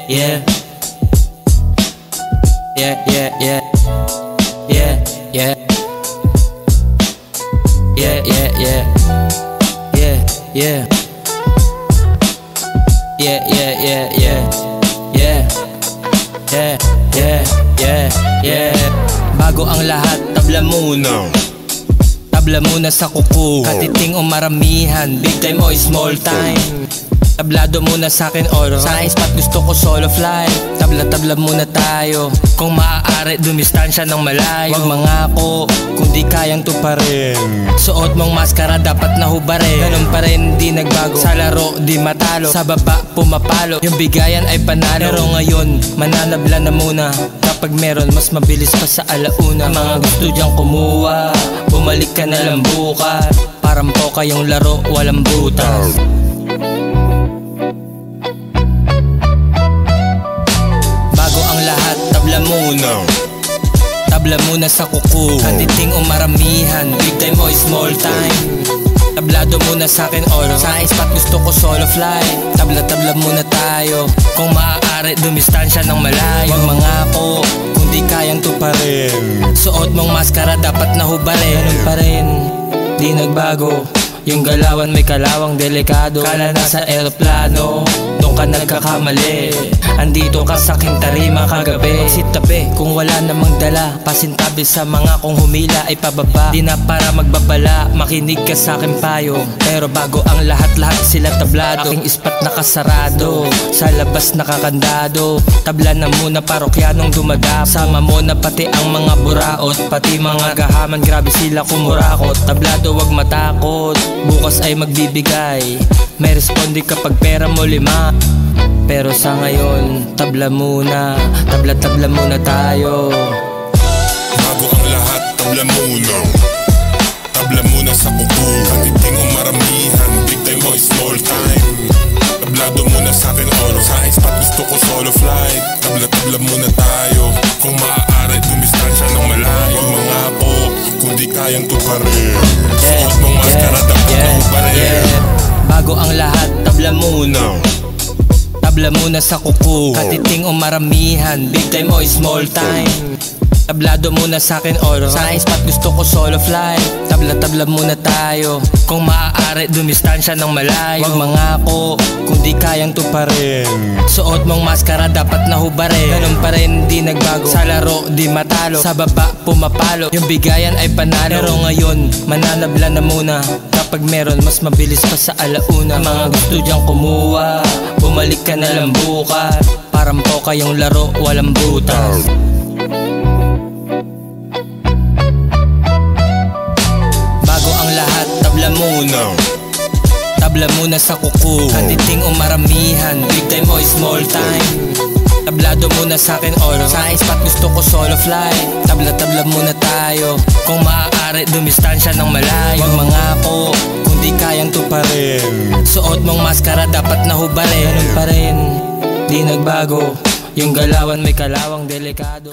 yeah. Yeah, yeah, yeah. Yeah, yeah. Yeah, yeah, yeah. Yeah, yeah. Yeah, yeah, yeah, yeah. Yeah. Yeah, yeah, yeah, yeah. Bago ang lahat, tabla muna. Tabla muna sa kuko. Katiting o maramihan, big time o small time. Tablado muna sa'kin oro. Sa spot gusto ko solo flight. Tabla-tabla muna tayo. Kung maaari dumistansya ng malayo. Huwag mangako kung di kayang tuparin. Suot mong maskara dapat nahubarin. Ganun pa rin di nagbago. Sa laro di matalo. Sa baba pumapalo. Yung bigayan ay panalo. Pero ngayon mananabla na muna. Kapag meron mas mabilis pa sa alauna. Mga gusto dyang kumuha, bumalik ka na lang bukas. Parang po kayong laro walang butas. Tabla muna. Tabla muna sa kuko. Katiting o maramihan, big time o small time. Tablado muna sa'kin oro. Sa spot gusto ko solo flight. Tabla-tabla muna tayo. Kung maaari dumistansya ng malayo. Huwag mangako kung di kayang tuparin. Suot mong maskara dapat nahubarin. Ganun pa rin, di nagbago. Yung galawan may kalawang delikado. Kala nasa eroplano, doon ka nagkakamali. Andito ka sa aking tarima kagabi. Sit tabi kung wala namang dala. Pasintabi sa mga kung humila ay pababa. Di na para magbabala, makinig ka sa aking payo. Pero bago ang lahat-lahat sila tablado. Aking ispat nakasarado, sa labas nakakandado. Tabla na muna parokyanong dumadap. Sama mo na pati ang mga buraot. Pati mga gahaman grabe sila kumurakot. Tablado wag matakot, bukas ay magbibigay. May respondi kapag pera mo 5. Pero sa ngayon, tabla muna. Tabla-tabla muna tayo. Bago ang lahat, tabla muna. Tabla muna sa kuko. Katiting o maramihan, big time o small time. Tablado muna sa'kin oro. Sa spot gusto ko solo flight. Tabla-tabla muna tayo. Kung maaari dumistansya ng malayo. Mangako kung di kayang tuparin. Suot mong maskara dapat nahubarin. Bago ang lahat, tabla muna. Tabla muna sa kuko. Katiting o maramihan, big time o small time. Tablado muna sa'kin oro. Sa spot gusto ko solo flight. Tabla-tabla muna tayo. Kung maaari dumistansya ng malayo. Huwag mangako kung di kayang tuparin. Suot mong maskara dapat nahubarin. Ganun pa rin di nagbago. Sa laro di matalo. Sa baba pumapalo. Yung bigayan ay panalo. Pero ngayon mananabla na muna. Kapag meron mas mabilis pa sa alauna. Mga gusto dyang kumuha, bumalik ka na lang bukas. Parang po kayong laro walang butas. Bago ang lahat, tabla muna. Tabla muna sa kuko. Katiting o maramihan, big time o small time. Tablado muna sa'kin oro. Sa spot gusto ko solo flight. Tabla-tabla muna tayo. Kung maaari dumistansya ng malayo. Huwag mangako kung di kayang tuparin. Suot mong maskara dapat nahubarin. Ganun pa rin, di nagbago. Yung galawan may kalawang delikado.